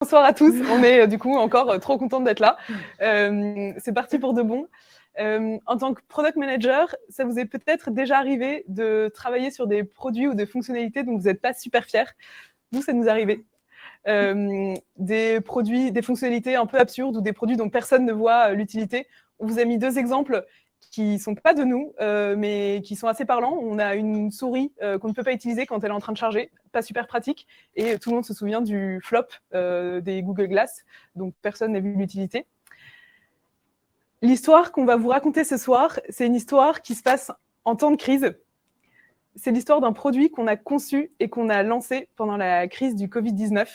Bonsoir à tous. On est du coup encore trop contente d'être là. C'est parti pour de bon. En tant que product manager, ça vous est peut-être déjà arrivé de travailler sur des produits ou des fonctionnalités dont vous n'êtes pas super fiers. Nous, ça nous est arrivé. Des produits, des fonctionnalités un peu absurdes ou des produits dont personne ne voit l'utilité. On vous a mis 2 exemples qui ne sont pas de nous, mais qui sont assez parlants. On a une souris qu'on ne peut pas utiliser quand elle est en train de charger, pas super pratique, et tout le monde se souvient du flop des Google Glass, donc personne n'a vu l'utilité. L'histoire qu'on va vous raconter ce soir, c'est une histoire qui se passe en temps de crise. C'est l'histoire d'un produit qu'on a conçu et qu'on a lancé pendant la crise du Covid-19.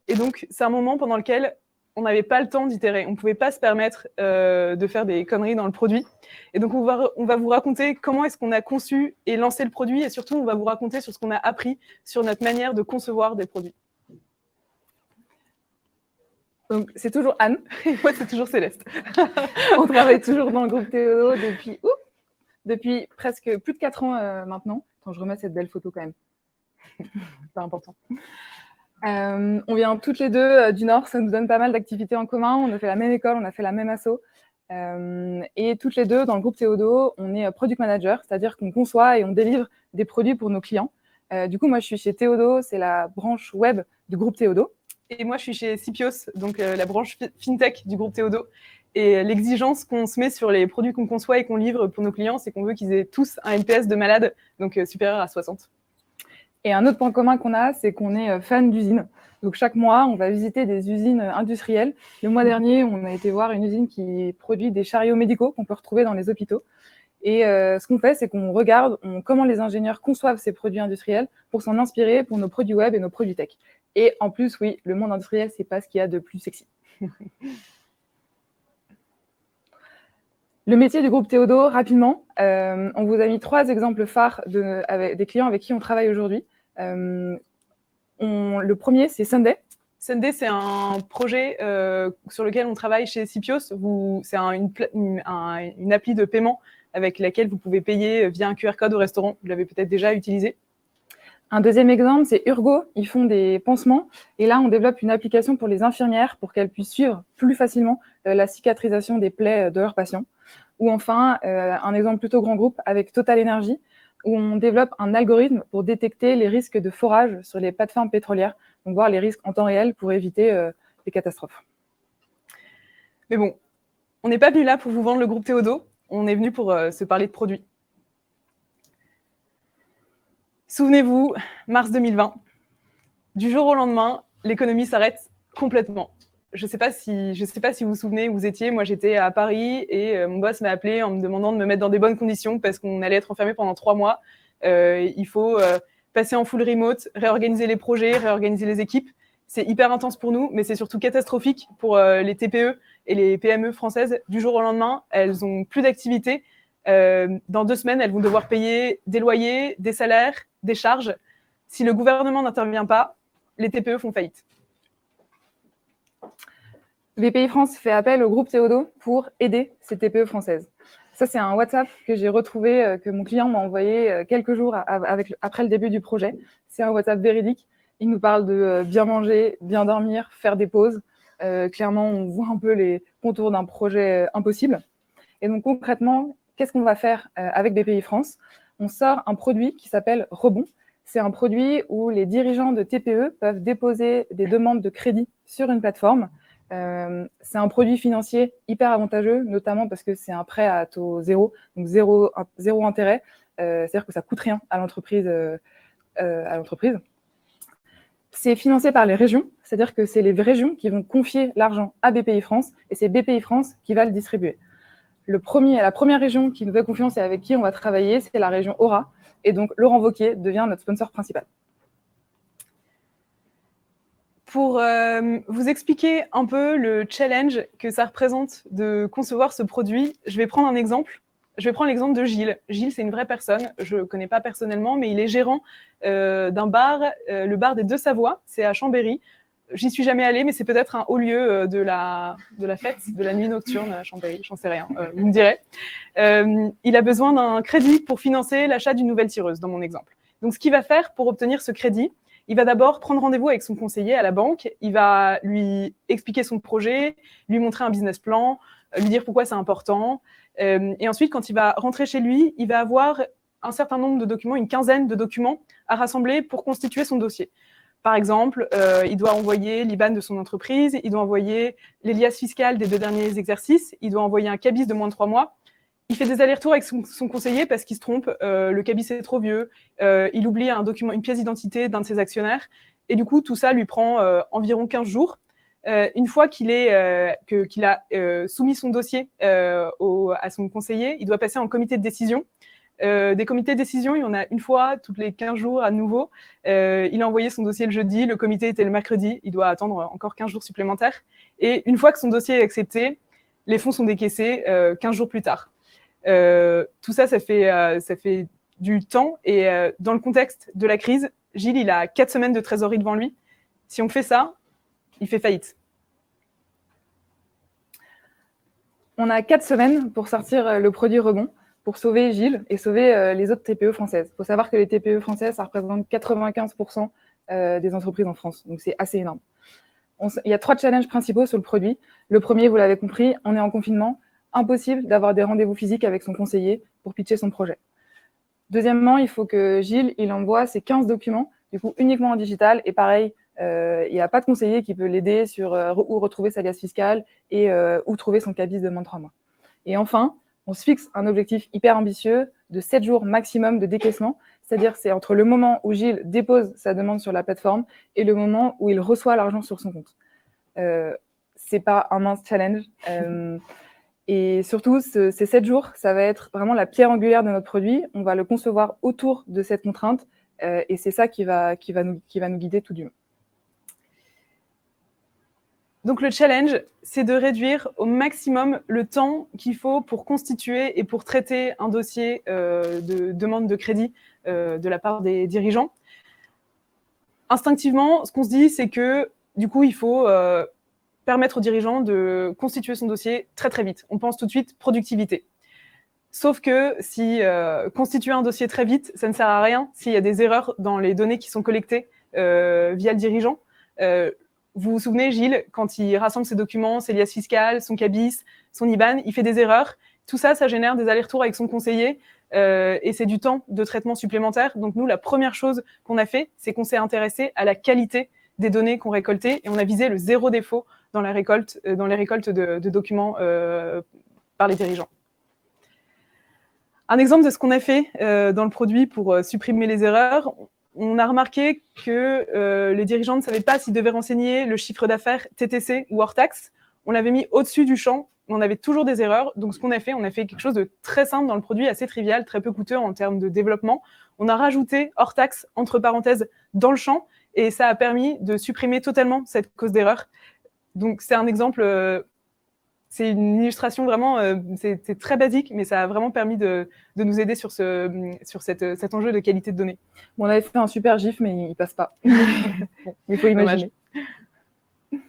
Et donc, c'est un moment pendant lequel on n'avait pas le temps d'itérer. On ne pouvait pas se permettre de faire des conneries dans le produit. Et donc, on va vous raconter comment est-ce qu'on a conçu et lancé le produit. Et surtout, on va vous raconter sur ce qu'on a appris sur notre manière de concevoir des produits. Donc, c'est toujours Anne, et moi, c'est toujours Céleste. On travaille toujours dans le groupe Théodo depuis presque plus de 4 ans maintenant. Attends, je remets cette belle photo quand même. C'est important. On vient toutes les deux du Nord, ça nous donne pas mal d'activités en commun. On a fait la même école, on a fait la même asso. Et toutes les deux, dans le groupe Théodo, on est product manager, c'est-à-dire qu'on conçoit et on délivre des produits pour nos clients. Du coup, moi, je suis chez Théodo, c'est la branche web du groupe Théodo. Et moi, je suis chez Sipios, donc la branche FinTech du groupe Théodo. Et l'exigence qu'on se met sur les produits qu'on conçoit et qu'on livre pour nos clients, c'est qu'on veut qu'ils aient tous un NPS de malade, donc supérieur à 60. Et un autre point commun qu'on a, c'est qu'on est fan d'usines. Donc chaque mois, on va visiter des usines industrielles. Le mois dernier, on a été voir une usine qui produit des chariots médicaux qu'on peut retrouver dans les hôpitaux. Et ce qu'on fait, c'est qu'on regarde comment les ingénieurs conçoivent ces produits industriels pour s'en inspirer pour nos produits web et nos produits tech. Et en plus, oui, le monde industriel, c'est pas ce qu'il y a de plus sexy. Le métier du groupe Théodo, rapidement, on vous a mis 3 exemples phares avec des clients avec qui on travaille aujourd'hui. Le premier, c'est Sunday. Sunday, c'est un projet sur lequel on travaille chez Sipios. C'est une appli de paiement avec laquelle vous pouvez payer via un QR code au restaurant. Vous l'avez peut-être déjà utilisé. Un deuxième exemple, c'est Urgo. Ils font des pansements. Et là, on développe une application pour les infirmières pour qu'elles puissent suivre plus facilement la cicatrisation des plaies de leurs patients. Ou enfin, un exemple plutôt grand groupe avec Total Energy, où on développe un algorithme pour détecter les risques de forage sur les plateformes pétrolières, donc voir les risques en temps réel pour éviter les catastrophes. Mais bon, on n'est pas venu là pour vous vendre le groupe Théodo, on est venu pour se parler de produits. Souvenez-vous, mars 2020, du jour au lendemain, l'économie s'arrête complètement. Je ne sais pas si vous vous souvenez où vous étiez. Moi, j'étais à Paris et mon boss m'a appelé en me demandant de me mettre dans des bonnes conditions parce qu'on allait être enfermé pendant 3 mois. Il faut passer en full remote, réorganiser les projets, réorganiser les équipes. C'est hyper intense pour nous, mais c'est surtout catastrophique pour les TPE et les PME françaises. Du jour au lendemain, elles n'ont plus d'activité. Dans 2 semaines, elles vont devoir payer des loyers, des salaires, des charges. Si le gouvernement n'intervient pas, les TPE font faillite. BPI France fait appel au groupe Théodo pour aider ces TPE françaises. Ça, c'est un WhatsApp que j'ai retrouvé, que mon client m'a envoyé quelques jours après le début du projet. C'est un WhatsApp véridique. Il nous parle de bien manger, bien dormir, faire des pauses. Clairement, on voit un peu les contours d'un projet impossible. Et donc, concrètement, qu'est-ce qu'on va faire avec BPI France ? On sort un produit qui s'appelle Rebond. C'est un produit où les dirigeants de TPE peuvent déposer des demandes de crédit sur une plateforme. C'est un produit financier hyper avantageux, notamment parce que c'est un prêt à taux zéro, donc zéro intérêt. C'est-à-dire que ça ne coûte rien à l'entreprise. C'est financé par les régions, c'est-à-dire que c'est les régions qui vont confier l'argent à BPI France et c'est BPI France qui va le distribuer. La première région qui nous fait confiance et avec qui on va travailler, c'est la région Aura. Et donc, Laurent Wauquiez devient notre sponsor principal. Pour vous expliquer un peu le challenge que ça représente de concevoir ce produit, je vais prendre un exemple. Je vais prendre l'exemple de Gilles. Gilles, c'est une vraie personne. Je ne le connais pas personnellement, mais il est gérant d'un bar, le bar des Deux Savoies. C'est à Chambéry. J'y suis jamais allée, mais c'est peut-être un haut lieu de la fête, de la nuit nocturne à Chambéry. J'en sais rien, vous me direz. Il a besoin d'un crédit pour financer l'achat d'une nouvelle tireuse, dans mon exemple. Donc, ce qu'il va faire pour obtenir ce crédit, il va d'abord prendre rendez-vous avec son conseiller à la banque, il va lui expliquer son projet, lui montrer un business plan, lui dire pourquoi c'est important. Et ensuite, quand il va rentrer chez lui, il va avoir un certain nombre de documents, une quinzaine de documents à rassembler pour constituer son dossier. Par exemple, il doit envoyer l'IBAN de son entreprise, il doit envoyer les liasses fiscales des 2 derniers exercices, il doit envoyer un cabis de moins de 3 mois. Il fait des allers-retours avec son conseiller parce qu'il se trompe, le cabis est trop vieux, il oublie un document, une pièce d'identité d'un de ses actionnaires. Et du coup, tout ça lui prend environ 15 jours. Une fois qu'il a soumis son dossier à son conseiller, il doit passer en comité de décision. Des comités de décision, il y en a une fois toutes les 15 jours à nouveau. Il a envoyé son dossier le jeudi, le comité était le mercredi, il doit attendre encore 15 jours supplémentaires. Et une fois que son dossier est accepté, les fonds sont décaissés 15 jours plus tard. Tout ça, ça fait du temps. Et dans le contexte de la crise, Gilles, il a 4 semaines de trésorerie devant lui. Si on fait ça, il fait faillite. On a 4 semaines pour sortir le produit rebond, pour sauver Gilles et sauver les autres TPE françaises. Il faut savoir que les TPE françaises, ça représente 95% des entreprises en France. Donc, c'est assez énorme. Il y a 3 challenges principaux sur le produit. Le premier, vous l'avez compris, on est en confinement. Impossible d'avoir des rendez-vous physiques avec son conseiller pour pitcher son projet. Deuxièmement, il faut que Gilles, il envoie ses 15 documents, du coup, uniquement en digital. Et pareil, il n'y a pas de conseiller qui peut l'aider sur où retrouver sa liasse fiscale et où trouver son cabis de moins de 3 mois. Et enfin, on se fixe un objectif hyper ambitieux de 7 jours maximum de décaissement. C'est-à-dire c'est entre le moment où Gilles dépose sa demande sur la plateforme et le moment où il reçoit l'argent sur son compte. C'est pas un mince challenge. Et surtout, ces 7 jours, ça va être vraiment la pierre angulaire de notre produit. On va le concevoir autour de cette contrainte et c'est ça qui va nous guider tout du long. Donc le challenge, c'est de réduire au maximum le temps qu'il faut pour constituer et pour traiter un dossier de demande de crédit de la part des dirigeants. Instinctivement, ce qu'on se dit, c'est que du coup, il faut permettre aux dirigeants de constituer son dossier très très vite. On pense tout de suite productivité. Sauf que si constituer un dossier très vite, ça ne sert à rien s'il y a des erreurs dans les données qui sont collectées via le dirigeant. Vous vous souvenez, Gilles, quand il rassemble ses documents, ses liasses fiscales, son cabis, son IBAN, il fait des erreurs. Tout ça, ça génère des allers-retours avec son conseiller et c'est du temps de traitement supplémentaire. Donc nous, la première chose qu'on a fait, c'est qu'on s'est intéressé à la qualité des données qu'on récoltait et on a visé le 0 défaut dans les récoltes de documents par les dirigeants. Un exemple de ce qu'on a fait dans le produit pour supprimer les erreurs, on a remarqué que les dirigeants ne savaient pas s'ils devaient renseigner le chiffre d'affaires TTC ou hors taxe. On l'avait mis au-dessus du champ, mais on avait toujours des erreurs. Donc, ce qu'on a fait quelque chose de très simple dans le produit, assez trivial, très peu coûteux en termes de développement. On a rajouté hors taxe, entre parenthèses, dans le champ, et ça a permis de supprimer totalement cette cause d'erreur. Donc, c'est un exemple... c'est une illustration vraiment, c'est très basique, mais ça a vraiment permis de nous aider sur cet enjeu de qualité de données. Bon, on avait fait un super gif, mais il passe pas. Bon, il faut imaginer. Dommage.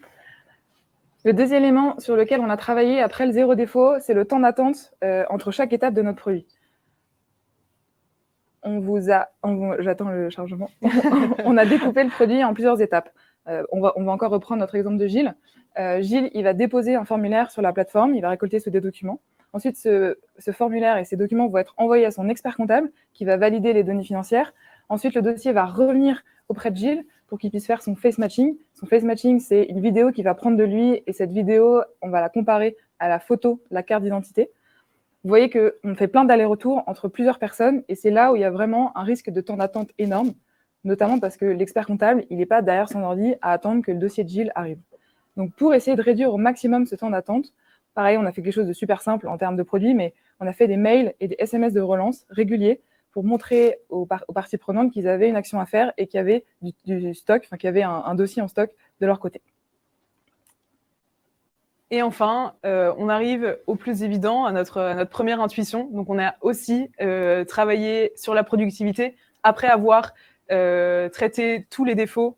Le deuxième élément sur lequel on a travaillé après le 0 défaut, c'est le temps d'attente entre chaque étape de notre produit. J'attends le chargement. On a découpé le produit en plusieurs étapes. On va encore reprendre notre exemple de Gilles. Gilles, il va déposer un formulaire sur la plateforme, il va récolter ce documents. Ensuite, ce formulaire et ces documents vont être envoyés à son expert comptable qui va valider les données financières. Ensuite, le dossier va revenir auprès de Gilles pour qu'il puisse faire son face matching. Son face matching, c'est une vidéo qu'il va prendre de lui et cette vidéo, on va la comparer à la photo, la carte d'identité. Vous voyez qu'on fait plein d'allers-retours entre plusieurs personnes et c'est là où il y a vraiment un risque de temps d'attente énorme, notamment parce que l'expert comptable, il n'est pas derrière son ordi à attendre que le dossier de Gilles arrive. Donc, pour essayer de réduire au maximum ce temps d'attente, pareil, on a fait quelque chose de super simple en termes de produits, mais on a fait des mails et des SMS de relance réguliers pour montrer aux parties prenantes qu'ils avaient une action à faire et qu'il y avait du stock, qu'il y avait un dossier en stock de leur côté. Et enfin, on arrive au plus évident, à notre première intuition. Donc, on a aussi travaillé sur la productivité après avoir traité tous les défauts,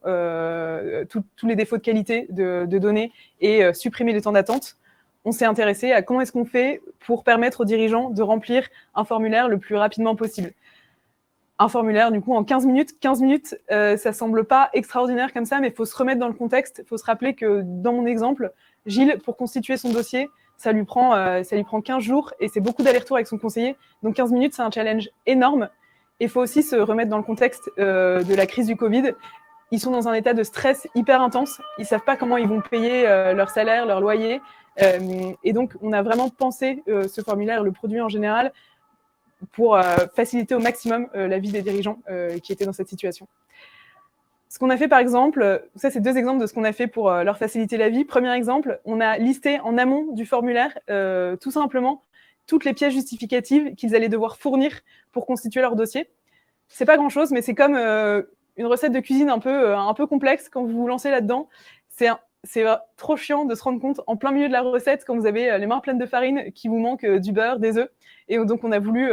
tous les défauts de qualité de données et supprimer les temps d'attente. On s'est intéressé à comment est-ce qu'on fait pour permettre aux dirigeants de remplir un formulaire le plus rapidement possible. un formulaire, du coup, en 15 minutes. 15 minutes, ça semble pas extraordinaire comme ça, mais il faut se remettre dans le contexte. Il faut se rappeler que dans mon exemple, Gilles, pour constituer son dossier, ça lui prend 15 jours et c'est beaucoup d'allers-retours avec son conseiller. Donc 15 minutes, c'est un challenge énorme. Il faut aussi se remettre dans le contexte de la crise du Covid. Ils sont dans un état de stress hyper intense. Ils ne savent pas comment ils vont payer leur salaire, leur loyer. Et donc, on a vraiment pensé ce formulaire, le produit en général, pour faciliter au maximum la vie des dirigeants qui étaient dans cette situation. Ce qu'on a fait, par exemple, ça, c'est 2 exemples de ce qu'on a fait pour leur faciliter la vie. Premier exemple, on a listé en amont du formulaire, tout simplement, toutes les pièces justificatives qu'ils allaient devoir fournir pour constituer leur dossier. C'est pas grand-chose, mais c'est comme une recette de cuisine un peu complexe. Quand vous vous lancez là-dedans, c'est trop chiant de se rendre compte en plein milieu de la recette, quand vous avez les mains pleines de farine, qu'il vous manque du beurre, des œufs. Et donc, on a voulu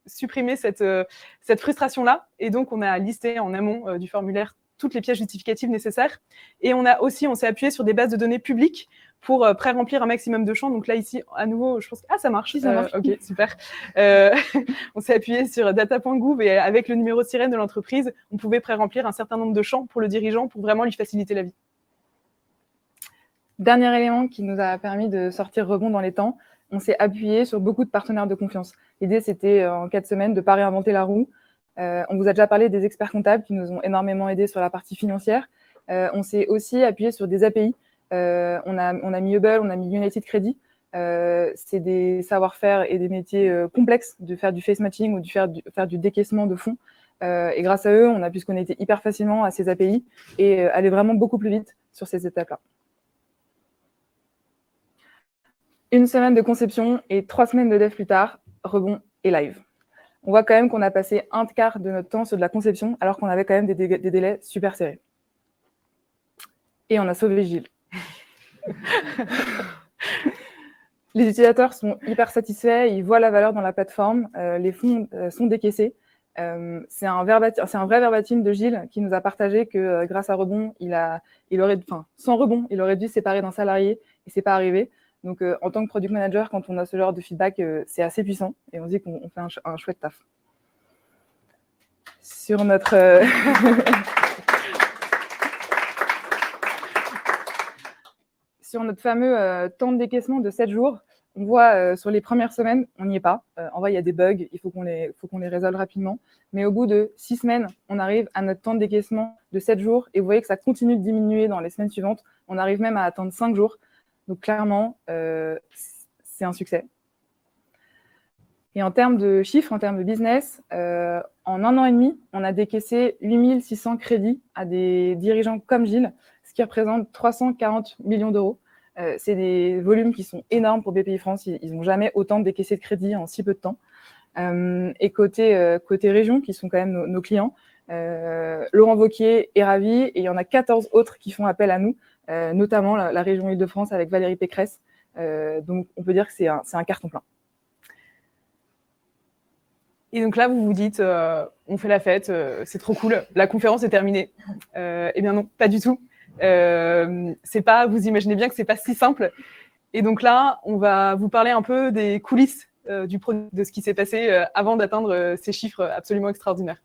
supprimer cette frustration-là. Et donc, on a listé en amont du formulaire toutes les pièces justificatives nécessaires. Et on s'est appuyé sur des bases de données publiques pour pré-remplir un maximum de champs. Donc là, ici, à nouveau, je pense que ça marche. Oui, ça marche. Ok, super. On s'est appuyé sur data.gouv et avec le numéro de sirène de l'entreprise, on pouvait pré-remplir un certain nombre de champs pour le dirigeant pour vraiment lui faciliter la vie. Dernier élément qui nous a permis de sortir rebond dans les temps, on s'est appuyé sur beaucoup de partenaires de confiance. L'idée, c'était en 4 semaines de ne pas réinventer la roue. On vous a déjà parlé des experts comptables qui nous ont énormément aidés sur la partie financière. On s'est aussi appuyé sur des API. On a mis Hubble, on a mis United Credit. C'est des savoir-faire et des métiers complexes de faire du face matching ou de faire du décaissement de fonds. Et grâce à eux, on a pu se connecter hyper facilement à ces API et aller vraiment beaucoup plus vite sur ces étapes-là. 1 semaine de conception et 3 semaines de dev plus tard, rebond et live. On voit quand même qu'on a passé 1/4 de notre temps sur de la conception, alors qu'on avait quand même des délais super serrés. Et on a sauvé Gilles. Les utilisateurs sont hyper satisfaits, ils voient la valeur dans la plateforme, les fonds sont décaissés. C'est un vrai verbatim de Gilles qui nous a partagé que grâce à Rebond, sans Rebond, il aurait dû séparer d'un salarié et c'est pas arrivé. Donc, en tant que product manager, quand on a ce genre de feedback, c'est assez puissant et on se dit qu'on fait un chouette taf. Sur notre sur notre fameux temps de décaissement de 7 jours, on voit sur les premières semaines, on n'y est pas. En vrai, il y a des bugs, il faut qu'on les résolve rapidement. Mais au bout de 6 semaines, on arrive à notre temps de décaissement de 7 jours et vous voyez que ça continue de diminuer dans les semaines suivantes. On arrive même à atteindre 5 jours. Donc, clairement, c'est un succès. Et en termes de chiffres, en termes de business, en 1 an et demi, on a décaissé 8600 crédits à des dirigeants comme Gilles, ce qui représente 340 millions d'euros. C'est des volumes qui sont énormes pour BPI-France. Ils n'ont jamais autant décaissé de crédits en si peu de temps. Et côté région, qui sont quand même nos clients, Laurent Wauquiez est ravi et il y en a 14 autres qui font appel à nous, notamment la région Île-de-France avec Valérie Pécresse. Donc, on peut dire que c'est un carton plein. Et donc là, vous vous dites, on fait la fête, c'est trop cool, la conférence est terminée. Eh bien non, pas du tout. Vous imaginez bien que c'est pas si simple. Et donc là, on va vous parler un peu des coulisses du produit, de ce qui s'est passé avant d'atteindre ces chiffres absolument extraordinaires.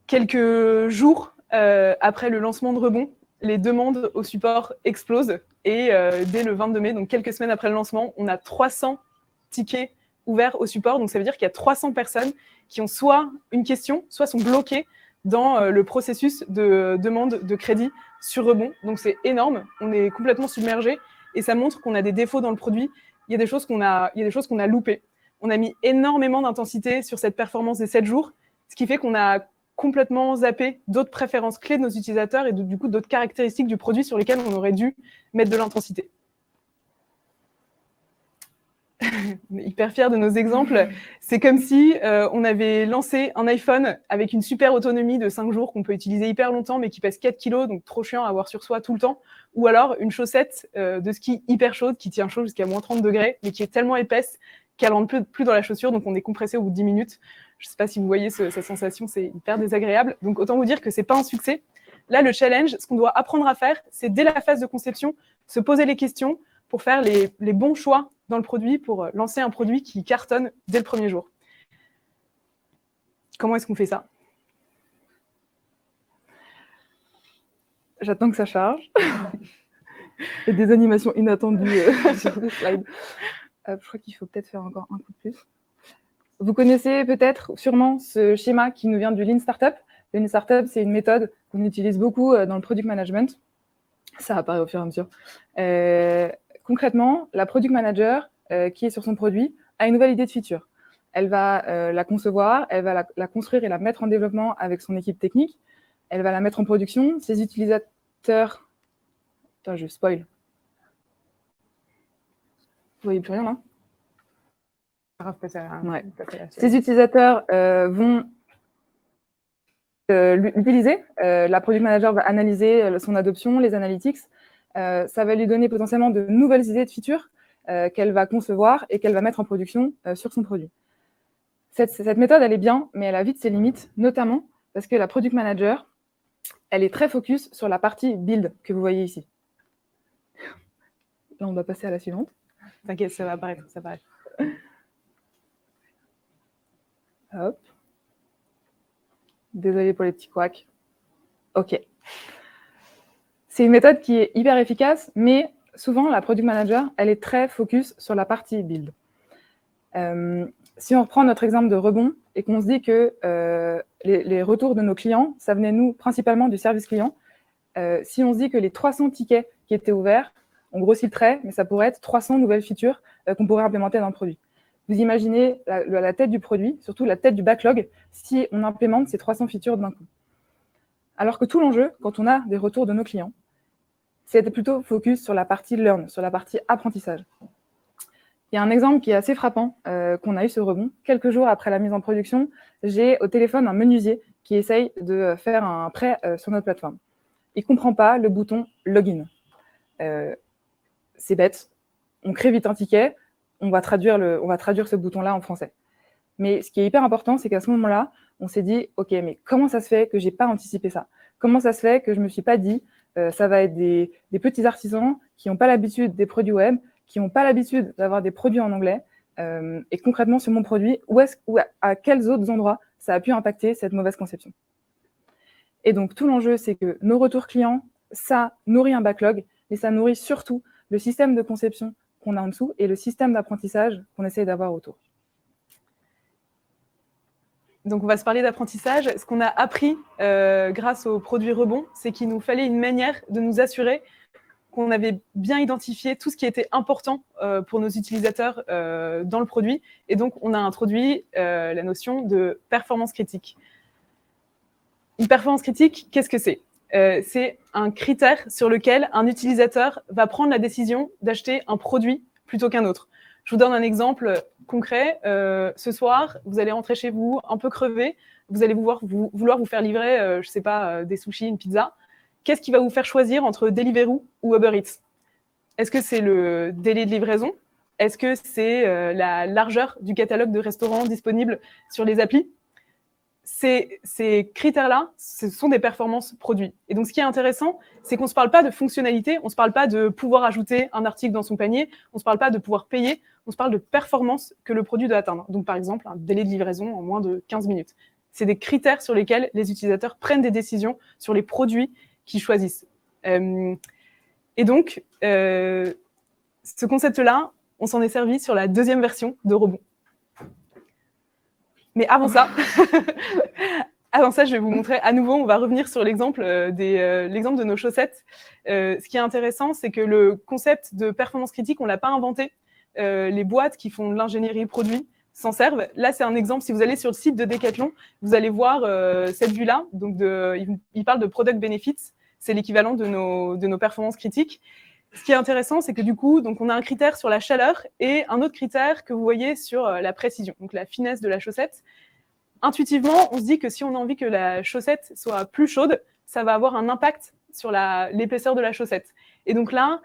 Quelques jours après le lancement de Rebond, les demandes au support explosent et dès le 22 mai, donc quelques semaines après le lancement, on a 300 tickets ouverts au support. Donc ça veut dire qu'il y a 300 personnes qui ont soit une question, soit sont bloquées dans le processus de demande de crédit sur Rebond. Donc c'est énorme, on est complètement submergé et ça montre qu'on a des défauts dans le produit. Il y a des choses qu'on a loupées. On a mis énormément d'intensité sur cette performance des 7 jours, ce qui fait qu'on a complètement zappé d'autres préférences clés de nos utilisateurs et du coup d'autres caractéristiques du produit sur lesquelles on aurait dû mettre de l'intensité. On est hyper fiers de nos exemples. C'est comme si on avait lancé un iPhone avec une super autonomie de 5 jours qu'on peut utiliser hyper longtemps, mais qui pèse 4 kilos, donc trop chiant à avoir sur soi tout le temps. Ou alors une chaussette de ski hyper chaude qui tient chaud jusqu'à moins 30 degrés, mais qui est tellement épaisse qu'elle rentre plus dans la chaussure, donc on est compressé au bout de 10 minutes. Je ne sais pas si vous voyez cette sensation, c'est hyper désagréable. Donc autant vous dire que ce n'est pas un succès. Là, le challenge, ce qu'on doit apprendre à faire, c'est dès la phase de conception, se poser les questions pour faire les bons choix dans le produit, pour lancer un produit qui cartonne dès le premier jour. Comment est-ce qu'on fait ça? J'attends que ça charge. Et des animations inattendues sur le slide. Je crois qu'il faut peut-être faire encore un coup de plus. Vous connaissez peut-être, sûrement, ce schéma qui nous vient du Lean Startup. Le Lean Startup, c'est une méthode qu'on utilise beaucoup dans le product management. Ça apparaît au fur et à mesure. Concrètement, la product manager qui est sur son produit a une nouvelle idée de feature. Elle va la concevoir, elle va la construire et la mettre en développement avec son équipe technique. Elle va la mettre en production. Ses utilisateurs... Attends, je spoil. Vous voyez plus rien, là? Ouais. Ces utilisateurs vont l'utiliser. La product manager va analyser son adoption, les analytics. Ça va lui donner potentiellement de nouvelles idées de features qu'elle va concevoir et qu'elle va mettre en production sur son produit. Cette méthode, elle est bien, mais elle a vite ses limites, notamment parce que la product manager, elle est très focus sur la partie build que vous voyez ici. Là, on va passer à la suivante. T'inquiète, ça va apparaître, ça apparaît. Hop. Désolée pour les petits couacs. OK. C'est une méthode qui est hyper efficace, mais souvent, la product manager, elle est très focus sur la partie build. Si on reprend notre exemple de rebond et qu'on se dit que les retours de nos clients, ça venait, nous, principalement du service client, si on se dit que les 300 tickets qui étaient ouverts, on grossit le trait, mais ça pourrait être 300 nouvelles features qu'on pourrait implémenter dans le produit. Vous imaginez la tête du produit, surtout la tête du backlog, si on implémente ces 300 features d'un coup. Alors que tout l'enjeu, quand on a des retours de nos clients, c'est plutôt focus sur la partie learn, sur la partie apprentissage. Il y a un exemple qui est assez frappant qu'on a eu ce rebond. Quelques jours après la mise en production, j'ai au téléphone un menuisier qui essaye de faire un prêt sur notre plateforme. Il ne comprend pas le bouton login. C'est bête. On crée vite un ticket, on va traduire ce bouton-là en français. Mais ce qui est hyper important, c'est qu'à ce moment-là, on s'est dit, OK, mais comment ça se fait que je n'ai pas anticipé ça? Comment ça se fait que je ne me suis pas dit, ça va être des petits artisans qui n'ont pas l'habitude des produits web, qui n'ont pas l'habitude d'avoir des produits en anglais, et concrètement, sur mon produit, à quels autres endroits ça a pu impacter cette mauvaise conception. Et donc, tout l'enjeu, c'est que nos retours clients, ça nourrit un backlog, mais ça nourrit surtout le système de conception qu'on a en dessous et le système d'apprentissage qu'on essaye d'avoir autour. Donc, on va se parler d'apprentissage. Ce qu'on a appris grâce au produit rebond, c'est qu'il nous fallait une manière de nous assurer qu'on avait bien identifié tout ce qui était important pour nos utilisateurs dans le produit. Et donc, on a introduit la notion de performance critique. Une performance critique, qu'est-ce que c'est? C'est un critère sur lequel un utilisateur va prendre la décision d'acheter un produit plutôt qu'un autre. Je vous donne un exemple concret. Ce soir, vous allez rentrer chez vous un peu crevé. Vous allez vouloir vous faire livrer, je ne sais pas, des sushis, une pizza. Qu'est-ce qui va vous faire choisir entre Deliveroo ou Uber Eats? Est-ce que c'est le délai de livraison? Est-ce que c'est la largeur du catalogue de restaurants disponibles sur les applis? Ces critères-là, ce sont des performances produits. Et donc, ce qui est intéressant, c'est qu'on ne se parle pas de fonctionnalité, on ne se parle pas de pouvoir ajouter un article dans son panier, on ne se parle pas de pouvoir payer, on se parle de performance que le produit doit atteindre. Donc, par exemple, un délai de livraison en moins de 15 minutes. C'est des critères sur lesquels les utilisateurs prennent des décisions sur les produits qu'ils choisissent. Et donc, ce concept-là, on s'en est servi sur la deuxième version de Rebond. Mais avant ça, je vais vous montrer à nouveau, on va revenir sur l'exemple de nos chaussettes. Ce qui est intéressant, c'est que le concept de performance critique, on ne l'a pas inventé. Les boîtes qui font de l'ingénierie produit s'en servent. Là, c'est un exemple. Si vous allez sur le site de Decathlon, vous allez voir cette vue-là. Donc, il parle de product benefits. C'est l'équivalent de nos performances critiques. Ce qui est intéressant, c'est que du coup, donc on a un critère sur la chaleur et un autre critère que vous voyez sur la précision, donc la finesse de la chaussette. Intuitivement, on se dit que si on a envie que la chaussette soit plus chaude, ça va avoir un impact sur l'épaisseur de la chaussette. Et donc là,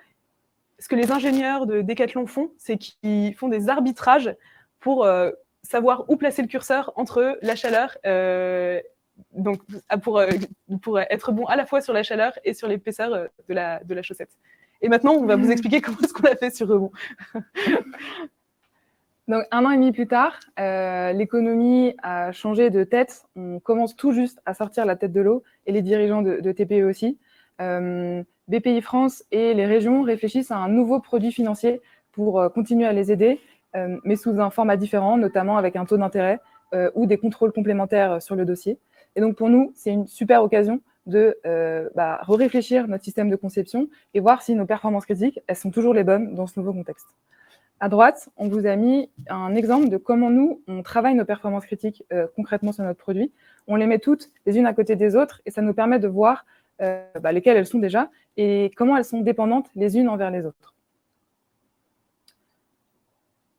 ce que les ingénieurs de Decathlon font, c'est qu'ils font des arbitrages pour savoir où placer le curseur entre la chaleur, donc pour être bon à la fois sur la chaleur et sur l'épaisseur de la chaussette. Et maintenant, on va vous expliquer comment est-ce qu'on l'a fait sur Rebond. Donc, 1 an et demi plus tard, l'économie a changé de tête. On commence tout juste à sortir la tête de l'eau, et les dirigeants de TPE aussi. BPI France et les régions réfléchissent à un nouveau produit financier pour continuer à les aider, mais sous un format différent, notamment avec un taux d'intérêt ou des contrôles complémentaires sur le dossier. Et donc, pour nous, c'est une super occasion de réfléchir notre système de conception et voir si nos performances critiques, elles sont toujours les bonnes dans ce nouveau contexte. À droite, on vous a mis un exemple de comment nous, on travaille nos performances critiques concrètement sur notre produit. On les met toutes les unes à côté des autres et ça nous permet de voir lesquelles elles sont déjà et comment elles sont dépendantes les unes envers les autres.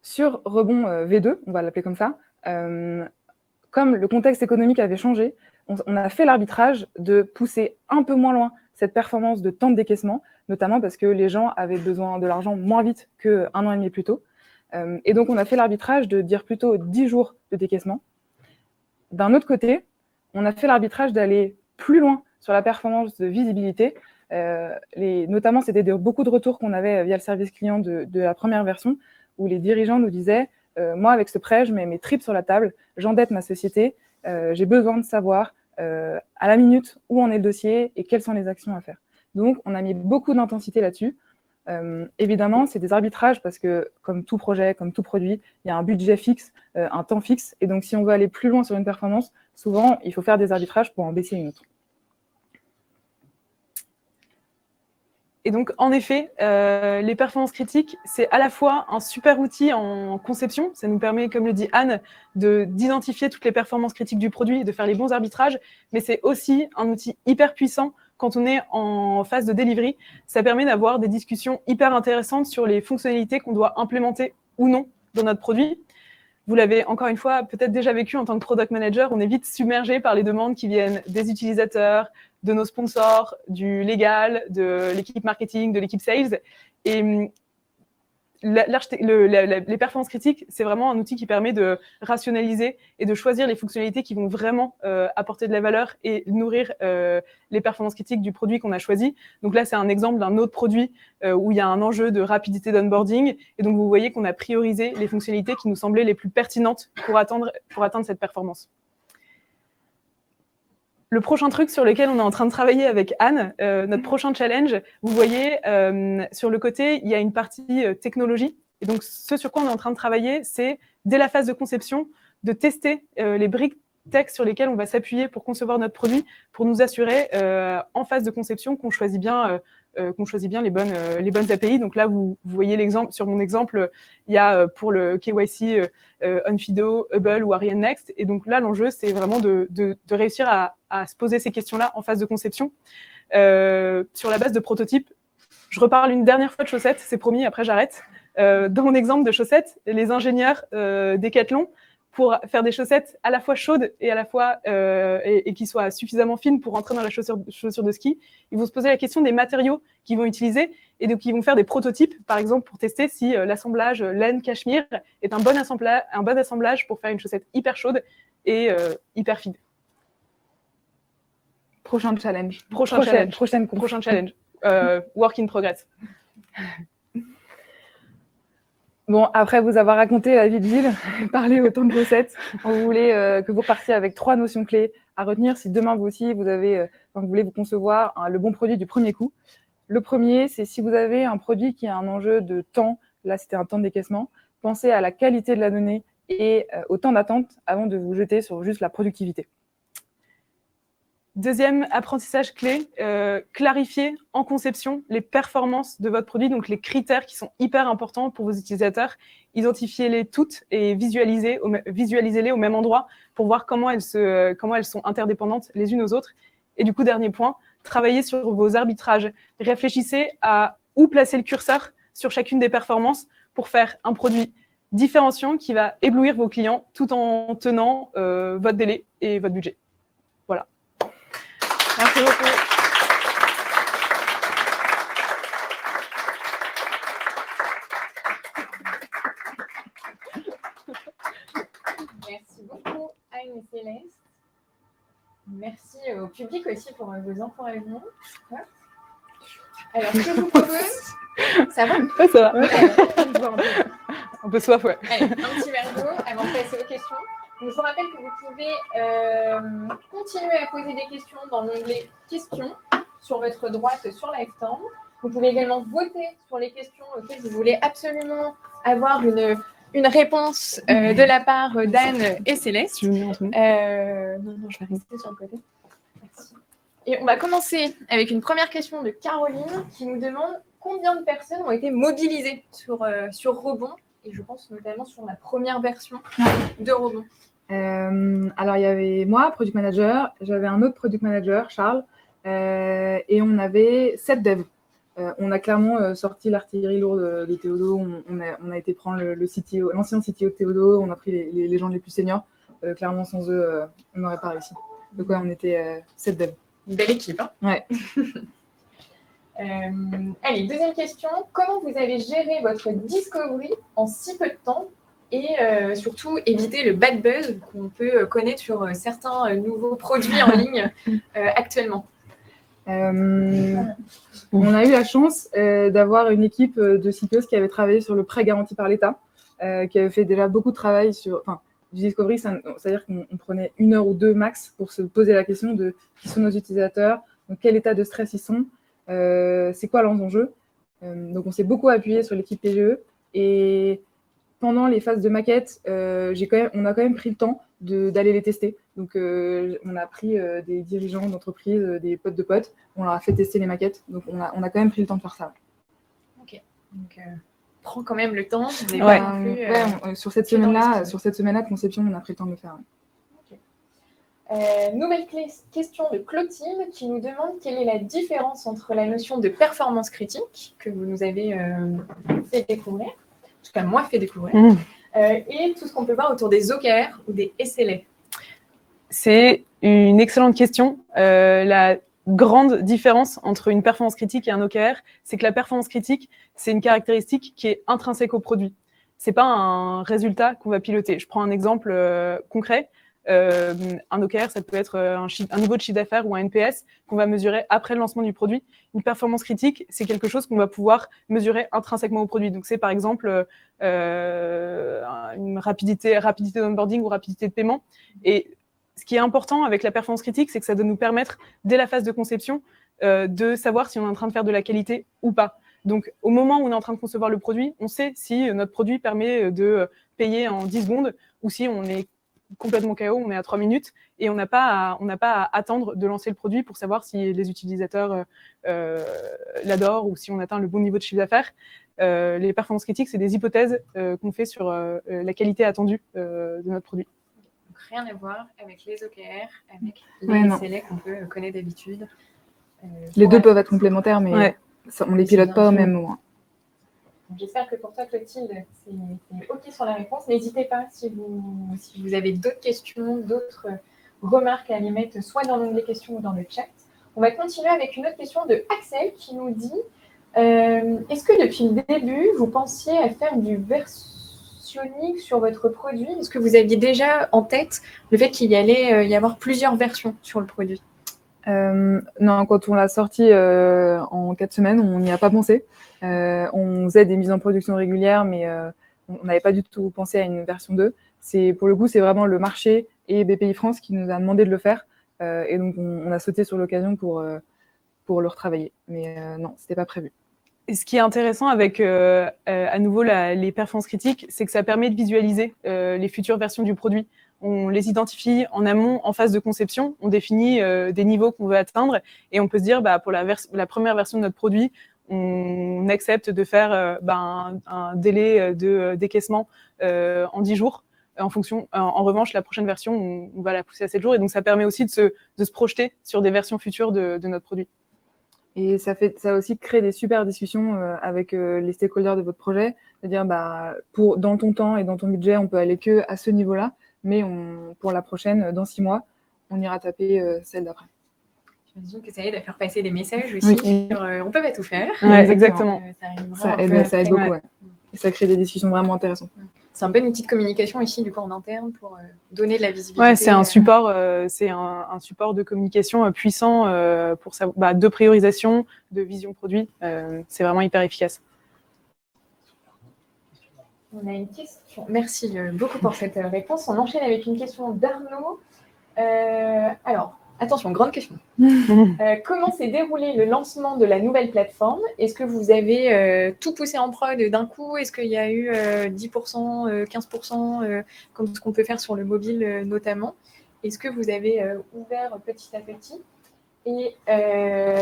Sur rebond V2, on va l'appeler comme ça, comme le contexte économique avait changé, on a fait l'arbitrage de pousser un peu moins loin cette performance de temps de décaissement, notamment parce que les gens avaient besoin de l'argent moins vite qu'1 an et demi plus tôt. Et donc, on a fait l'arbitrage de dire plutôt 10 jours de décaissement. D'un autre côté, on a fait l'arbitrage d'aller plus loin sur la performance de visibilité. Notamment, c'était beaucoup de retours qu'on avait via le service client de la première version, où les dirigeants nous disaient moi, avec ce prêt, je mets mes tripes sur la table, j'endette ma société, j'ai besoin de savoir à la minute où en est le dossier et quelles sont les actions à faire. Donc, on a mis beaucoup d'intensité là-dessus. Évidemment, c'est des arbitrages parce que, comme tout projet, comme tout produit, il y a un budget fixe, un temps fixe. Et donc, si on veut aller plus loin sur une performance, souvent, il faut faire des arbitrages pour en baisser une autre. Et donc, en effet, les performances critiques, c'est à la fois un super outil en conception. Ça nous permet, comme le dit Anne, d'identifier toutes les performances critiques du produit et de faire les bons arbitrages. Mais c'est aussi un outil hyper puissant quand on est en phase de delivery. Ça permet d'avoir des discussions hyper intéressantes sur les fonctionnalités qu'on doit implémenter ou non dans notre produit. Vous l'avez encore une fois peut-être déjà vécu en tant que product manager, on est vite submergé par les demandes qui viennent des utilisateurs, de nos sponsors, du légal, de l'équipe marketing, de l'équipe sales. Et les performances critiques, c'est vraiment un outil qui permet de rationaliser et de choisir les fonctionnalités qui vont vraiment apporter de la valeur et nourrir les performances critiques du produit qu'on a choisi. Donc là, c'est un exemple d'un autre produit où il y a un enjeu de rapidité d'onboarding. Et donc, vous voyez qu'on a priorisé les fonctionnalités qui nous semblaient les plus pertinentes pour atteindre cette performance. Le prochain truc sur lequel on est en train de travailler avec Anne, notre prochain challenge, vous voyez, sur le côté, il y a une partie technologie. Et donc, ce sur quoi on est en train de travailler, c'est, dès la phase de conception, de tester les briques tech sur lesquelles on va s'appuyer pour concevoir notre produit, pour nous assurer, en phase de conception, qu'on choisit bien les bonnes API. Donc là, vous voyez l'exemple. Sur mon exemple, il y a pour le KYC Onfido, Hubble ou Ariane Next. Et donc là, l'enjeu, c'est vraiment de réussir à se poser ces questions-là en phase de conception. Sur la base de prototypes, je reparle une dernière fois de chaussettes, c'est promis, après j'arrête. Dans mon exemple de chaussettes, les ingénieurs Decathlon, pour faire des chaussettes à la fois chaudes et à la fois et qui soient suffisamment fines pour rentrer dans la chaussure de ski, ils vont se poser la question des matériaux qu'ils vont utiliser et donc ils vont faire des prototypes, par exemple, pour tester si l'assemblage laine-cachemire est un bon assemblage pour faire une chaussette hyper chaude et hyper fine. Prochain challenge. Prochain challenge. Work in progress. Bon, après vous avoir raconté la vie de Gilles, parlé autant de recettes, on voulait que vous repartiez avec 3 notions clés à retenir si demain vous aussi vous voulez vous concevoir le bon produit du premier coup. Le premier, c'est si vous avez un produit qui a un enjeu de temps, là c'était un temps de décaissement, pensez à la qualité de la donnée et au temps d'attente avant de vous jeter sur juste la productivité. Deuxième apprentissage clé, clarifier en conception les performances de votre produit, donc les critères qui sont hyper importants pour vos utilisateurs. Identifiez-les toutes et visualisez-les au même endroit pour voir comment elles sont interdépendantes les unes aux autres. Et du coup, dernier point, travaillez sur vos arbitrages. Réfléchissez à où placer le curseur sur chacune des performances pour faire un produit différenciant qui va éblouir vos clients tout en tenant votre délai et votre budget. Voilà. Merci beaucoup. Merci beaucoup, Anne et Céleste. Merci au public aussi pour vos encouragements. Alors, ce que je vous propose, ça va ? Ouais, ça va. Un peu soif, ouais. Allez, un petit verre d'eau avant de passer aux questions. Donc, je vous rappelle que vous pouvez continuer à poser des questions dans l'onglet questions sur votre droite sur Lifetime. Vous pouvez également voter sur les questions auxquelles vous voulez absolument avoir une réponse de la part d'Anne et Céleste. Tu veux bien, Antoine Non, je vais rester sur le côté. Merci. Et on va commencer avec une première question de Caroline qui nous demande combien de personnes ont été mobilisées sur Rebond, et je pense notamment sur la première version de Rebond. Alors, il y avait moi, Product Manager, j'avais un autre Product Manager, Charles, et on avait 7 devs. On a clairement sorti l'artillerie lourde de Théodo, on a été prendre le CTO, l'ancien CTO de Théodo, on a pris les gens les plus seniors. Clairement, sans eux, on n'aurait pas réussi. Donc, ouais, on était 7 devs. Une belle équipe, hein. Ouais. Allez, deuxième question. Comment vous avez géré votre discovery en si peu de temps et surtout éviter le bad buzz qu'on peut connaître sur certains nouveaux produits en ligne actuellement? On a eu la chance d'avoir une équipe de CPOs qui avait travaillé sur le prêt garanti par l'État, qui avait fait déjà beaucoup de travail sur... Du discovery, c'est-à-dire qu'on prenait 1 heure ou 2 max pour se poser la question de qui sont nos utilisateurs, donc quel état de stress ils sont, c'est quoi leurs enjeux. Donc on s'est beaucoup appuyé sur l'équipe PGE et pendant les phases de maquette, on a quand même pris le temps d'aller les tester. Donc on a pris des dirigeants d'entreprise, des potes de potes, on leur a fait tester les maquettes. Donc on a quand même pris le temps de faire ça. Ok. Donc prend quand même le temps. Sur cette semaine-là de conception, on a pris le temps de le faire. Okay. Nouvelle question de Clotilde qui nous demande quelle est la différence entre la notion de performance critique que vous nous avez fait découvrir, en tout cas moi fait découvrir, et tout ce qu'on peut voir autour des OKR ou des SLA. C'est une excellente question. La grande différence entre une performance critique et un OKR, c'est que la performance critique, c'est une caractéristique qui est intrinsèque au produit. C'est pas un résultat qu'on va piloter. Je prends un exemple concret. Un OKR, ça peut être un niveau de chiffre d'affaires ou un NPS qu'on va mesurer après le lancement du produit. Une performance critique, c'est quelque chose qu'on va pouvoir mesurer intrinsèquement au produit. Donc, c'est par exemple une rapidité d'onboarding ou rapidité de paiement. Et ce qui est important avec la performance critique, c'est que ça doit nous permettre, dès la phase de conception, de savoir si on est en train de faire de la qualité ou pas. Donc, au moment où on est en train de concevoir le produit, on sait si notre produit permet de payer en 10 secondes ou si on est complètement KO, on est à 3 minutes et on n'a pas à attendre de lancer le produit pour savoir si les utilisateurs l'adorent ou si on atteint le bon niveau de chiffre d'affaires. Les performances critiques, c'est des hypothèses qu'on fait sur la qualité attendue de notre produit. Donc, rien à voir avec les OKR, avec les SLA qu'on peut connaître d'habitude. Les deux peuvent être complémentaires, mais on ne les pilote pas au même moment. J'espère que pour toi, Clotilde, c'est OK sur la réponse. N'hésitez pas si vous avez d'autres questions, d'autres remarques à les mettre soit dans l'onglet questions ou dans le chat. On va continuer avec une autre question de Axel qui nous dit est-ce que depuis le début, vous pensiez à faire du versionique sur votre produit? Est-ce que vous aviez déjà en tête le fait qu'il y allait y avoir plusieurs versions sur le produit? Non, quand on l'a sorti en 4 semaines, on n'y a pas pensé. On faisait des mises en production régulières, mais on n'avait pas du tout pensé à une version 2. Pour le coup, c'est vraiment le marché et BPI France qui nous a demandé de le faire. Et donc, on a sauté sur l'occasion pour le retravailler. Mais non, ce n'était pas prévu. Et ce qui est intéressant avec, à nouveau, les performances critiques, c'est que ça permet de visualiser les futures versions du produit. On les identifie en amont, en phase de conception, on définit des niveaux qu'on veut atteindre et on peut se dire, pour la première version de notre produit, on accepte de faire un délai de décaissement en 10 jours. En revanche, la prochaine version, on va la pousser à 7 jours et donc ça permet aussi de se projeter sur des versions futures de notre produit. Et ça a aussi créé des super discussions avec les stakeholders de votre projet. C'est-à-dire, dans ton temps et dans ton budget, on peut aller que à ce niveau-là, mais pour la prochaine, dans 6 mois, on ira taper celle d'après. J'imagine que ça aide à faire passer des messages aussi sur on peut pas tout faire. Ouais, exactement. Ça aide beaucoup. Ouais. Et ça crée des discussions vraiment intéressantes. C'est un peu une petite communication ici du coup en interne pour donner de la visibilité. Ouais, c'est un support, un support de communication puissant pour de priorisation, de vision produit. C'est vraiment hyper efficace. On a une question. Merci beaucoup pour cette réponse. On enchaîne avec une question d'Arnaud. Alors, attention, grande question. Comment s'est déroulé le lancement de la nouvelle plateforme? Est-ce que vous avez tout poussé en prod d'un coup? Est-ce qu'il y a eu 10%, 15%, comme ce qu'on peut faire sur le mobile notamment? Est-ce que vous avez ouvert petit à petit? Et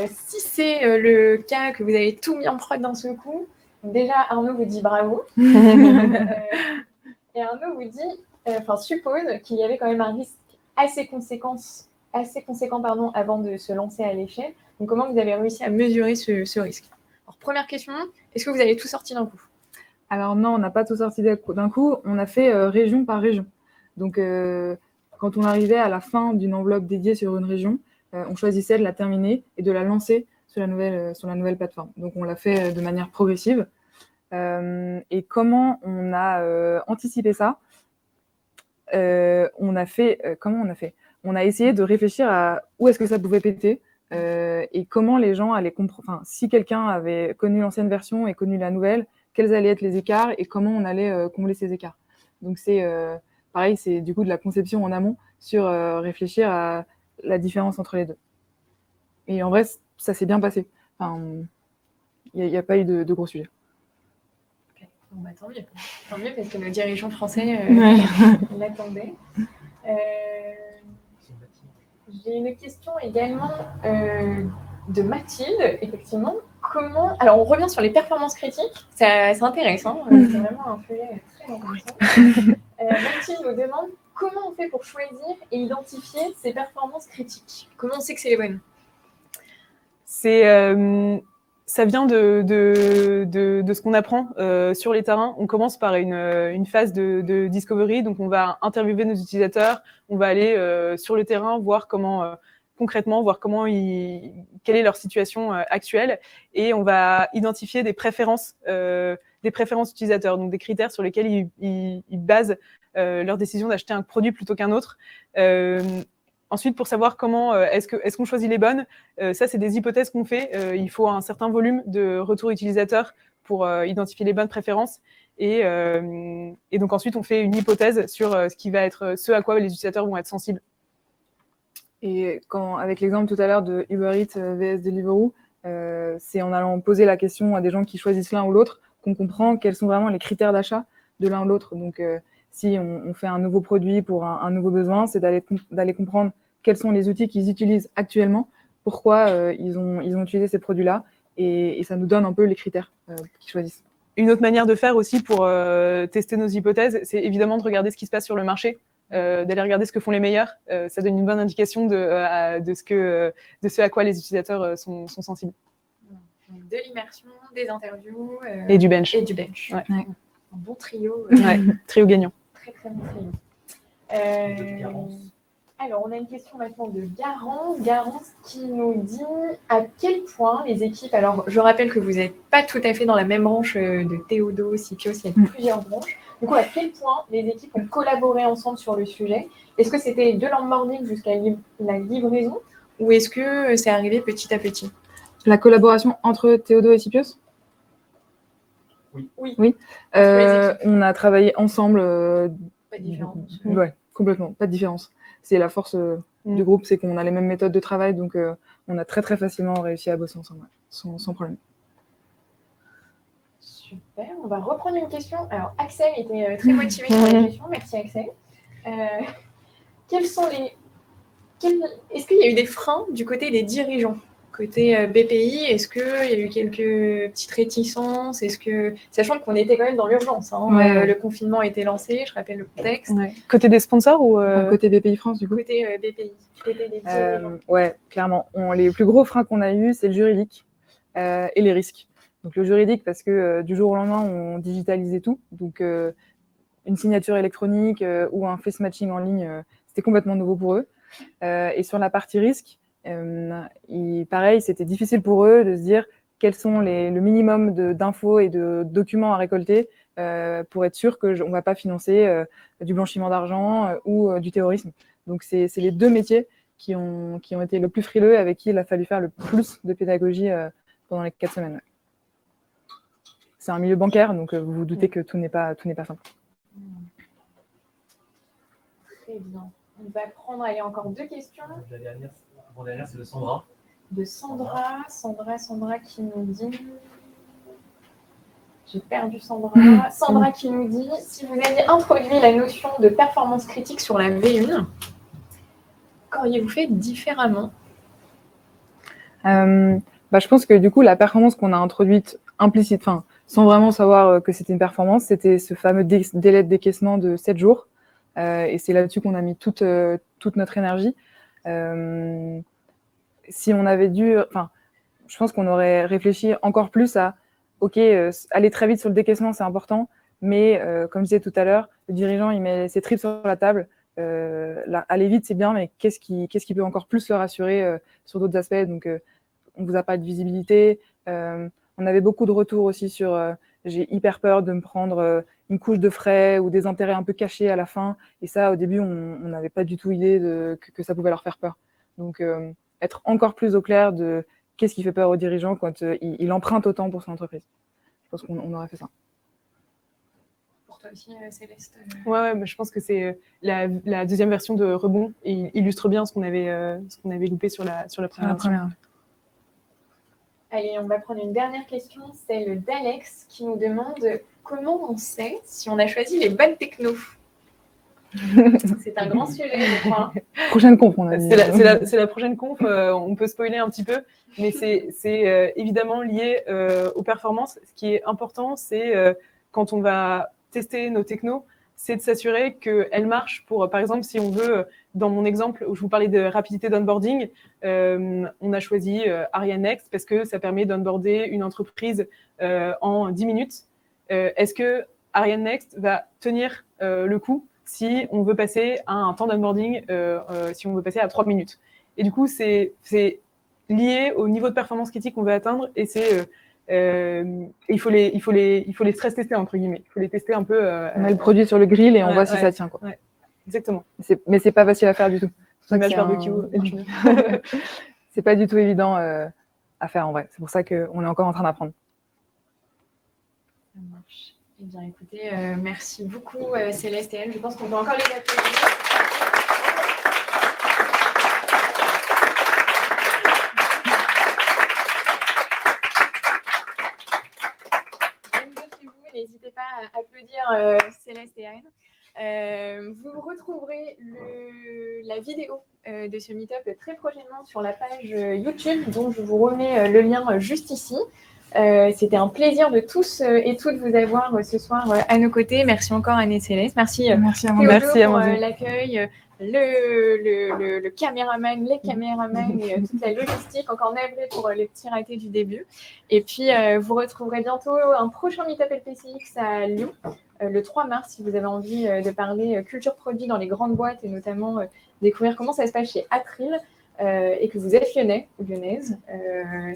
si c'est le cas que vous avez tout mis en prod d'un seul coup, déjà Arnaud vous dit bravo. Et Arnaud vous dit, suppose qu'il y avait quand même un risque assez conséquent avant de se lancer à l'échelle. Donc comment vous avez réussi à mesurer ce risque? Alors première question, est-ce que vous avez tout sorti d'un coup? Alors non, on n'a pas tout sorti d'un coup, on a fait région par région. Donc quand on arrivait à la fin d'une enveloppe dédiée sur une région, on choisissait de la terminer et de la lancer sur la nouvelle plateforme. Donc on l'a fait de manière progressive. Et comment on a anticipé ça? Comment on a fait? On a essayé de réfléchir à où est-ce que ça pouvait péter et comment les gens allaient comprendre. Enfin, si quelqu'un avait connu l'ancienne version et connu la nouvelle, quels allaient être les écarts et comment on allait combler ces écarts. Donc c'est pareil, c'est du coup de la conception en amont sur réfléchir à la différence entre les deux. Et en vrai, ça s'est bien passé. Enfin, il n'y a pas eu de gros sujets. Okay. Bon, bah, tant mieux. Tant mieux parce que nos dirigeants français l'attendaient. J'ai une question également de Mathilde, effectivement. Alors, on revient sur les performances critiques. Ça intéresse, hein. C'est vraiment un sujet très intéressant. Mathilde nous demande comment on fait pour choisir et identifier ces performances critiques. Comment on sait que c'est les bonnes? Ça vient de ce qu'on apprend sur les terrains. On commence par une phase de discovery, donc on va interviewer nos utilisateurs, on va aller sur le terrain, voir concrètement, voir quelle est leur situation actuelle, et on va identifier des préférences utilisateurs, donc des critères sur lesquels ils basent leur décision d'acheter un produit plutôt qu'un autre. Ensuite, pour savoir comment est-ce qu'on choisit les bonnes, ça, c'est des hypothèses qu'on fait. Il faut un certain volume de retours utilisateurs pour identifier les bonnes préférences. Et donc ensuite, on fait une hypothèse sur ce à quoi les utilisateurs vont être sensibles. Et avec l'exemple tout à l'heure de Uber Eats vs Deliveroo, c'est en allant poser la question à des gens qui choisissent l'un ou l'autre qu'on comprend quels sont vraiment les critères d'achat de l'un ou l'autre. Donc, si on fait un nouveau produit pour un nouveau besoin, c'est d'aller comprendre quels sont les outils qu'ils utilisent actuellement, pourquoi ils ont utilisé ces produits-là, et ça nous donne un peu les critères qu'ils choisissent. Une autre manière de faire aussi pour tester nos hypothèses, c'est évidemment de regarder ce qui se passe sur le marché, d'aller regarder ce que font les meilleurs. Ça donne une bonne indication de ce à quoi les utilisateurs sont sensibles. Donc, de l'immersion, des interviews et du bench. Ouais. Ouais. Un bon trio. Ouais, trio gagnant. Très très bon trio. Alors, on a une question maintenant de Garance qui nous dit à quel point les équipes... Alors, je rappelle que vous n'êtes pas tout à fait dans la même branche de Théodo, Sipios, il y a plusieurs branches. Du coup, à quel point les équipes ont collaboré ensemble sur le sujet? Est-ce que c'était de l'onboarding jusqu'à la livraison ou est-ce que c'est arrivé petit à petit? La collaboration entre Théodo et Sipios? Oui. On a travaillé ensemble. Pas de différence. Ouais, complètement, pas de différence. C'est la force du groupe, c'est qu'on a les mêmes méthodes de travail, donc on a très très facilement réussi à bosser ensemble, sans problème. Super, on va reprendre une question. Alors, Axel était très motivé sur la question, merci Axel. Est-ce qu'il y a eu des freins du côté des dirigeants? Côté BPI, est-ce qu'il y a eu quelques petites réticences? Sachant qu'on était quand même dans l'urgence, hein, le confinement a été lancé, je rappelle le contexte. Ouais. Côté des sponsors ou côté BPI France, du coup? Côté BPI, côté des dirigeants. Ouais, clairement. Les plus gros freins qu'on a eus, c'est le juridique et les risques. Donc le juridique, parce que du jour au lendemain, on digitalisait tout. Donc une signature électronique ou un face matching en ligne, c'était complètement nouveau pour eux. Et sur la partie risque, pareil, c'était difficile pour eux de se dire quels sont le minimum d'infos et de documents à récolter pour être sûr qu'on ne va pas financer du blanchiment d'argent ou du terrorisme. Donc, c'est les deux métiers qui ont été le plus frileux, avec qui il a fallu faire le plus de pédagogie pendant les 4 semaines. c'est un milieu bancaire, donc vous vous doutez que tout n'est pas simple. Très bien. On va prendre encore 2 questions. La dernière, c'est de Sandra. De Sandra. Sandra qui nous dit... J'ai perdu Sandra. Sandra qui nous dit, si vous aviez introduit la notion de performance critique sur la V1, qu'auriez-vous fait différemment? Je pense que du coup, la performance qu'on a introduite implicite, sans vraiment savoir que c'était une performance, c'était ce fameux délai de décaissement de 7 jours. Et c'est là-dessus qu'on a mis toute notre énergie. Si on avait dû... je pense qu'on aurait réfléchi encore plus à OK, aller très vite sur le décaissement, c'est important, mais comme je disais tout à l'heure, le dirigeant, il met ses tripes sur la table. Aller vite, c'est bien, mais qu'est-ce qui peut encore plus le rassurer sur d'autres aspects? Donc, on ne vous a pas de visibilité. On avait beaucoup de retours aussi sur j'ai hyper peur de me prendre une couche de frais ou des intérêts un peu cachés à la fin. Et ça, au début, on n'avait pas du tout idée que ça pouvait leur faire peur. Donc, être encore plus au clair de qu'est-ce qui fait peur aux dirigeants quand il emprunte autant pour son entreprise. Je pense qu'on aurait fait ça. Pour toi aussi, Céleste Ouais, mais je pense que c'est la deuxième version de Rebond et illustre bien ce qu'on avait loupé sur la première. Allez, on va prendre une dernière question, celle d'Alex qui nous demande comment on sait si on a choisi les bonnes technos. C'est un grand sujet, je crois. Prochaine conf, on a dit. C'est la prochaine conf, on peut spoiler un petit peu, mais c'est évidemment lié aux performances. Ce qui est important, c'est quand on va tester nos technos, c'est de s'assurer qu'elles marchent pour, par exemple, si on veut, dans mon exemple où je vous parlais de rapidité d'onboarding, on a choisi Ariane Next parce que ça permet d'onboarder une entreprise en 10 minutes. Est-ce que Ariane Next va tenir le coup si on veut passer à un temps d'onboarding, si on veut passer à 3 minutes? Et du coup, c'est lié au niveau de performance critique qu'on veut atteindre et c'est... il faut les stress tester entre guillemets. Il faut les tester un peu. On met le produit sur le grill et on voit si ça tient, quoi. Ouais, exactement. Mais c'est pas facile à faire du tout. Image barbecue. C'est pas du tout évident à faire en vrai. C'est pour ça qu'on est encore en train d'apprendre. Ça marche. Eh bien, écoutez, merci beaucoup Céleste et Anne. Je pense qu'on peut encore les applaudir. N'hésitez pas à applaudir Céleste et Anne. Vous retrouverez la vidéo de ce meet-up très prochainement sur la page YouTube, dont je vous remets le lien juste ici. C'était un plaisir de tous et toutes vous avoir ce soir à nos côtés. Merci encore Anne et Céleste. Merci à vous pour l'accueil, le caméraman, les caméramans et toute la logistique. Encore navré pour les petits ratés du début. Et puis, vous retrouverez bientôt un prochain Meetup LPCX à Lyon, le 3 mars, si vous avez envie de parler culture produit dans les grandes boîtes et notamment découvrir comment ça se passe chez Atril. Et que vous êtes lyonnais ou lyonnaise,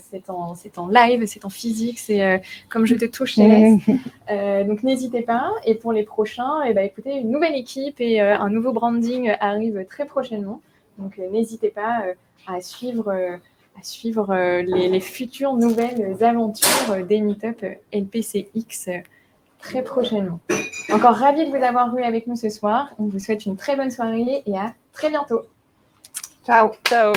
c'est en live, c'est en physique, c'est comme je te touche, Céleste. Donc n'hésitez pas. Et pour les prochains, écoutez, une nouvelle équipe et un nouveau branding arrive très prochainement. Donc n'hésitez pas à suivre les futures nouvelles aventures des Meetup LPCX très prochainement. Encore ravi de vous avoir eu avec nous ce soir. On vous souhaite une très bonne soirée et à très bientôt. Ciao. Ciao.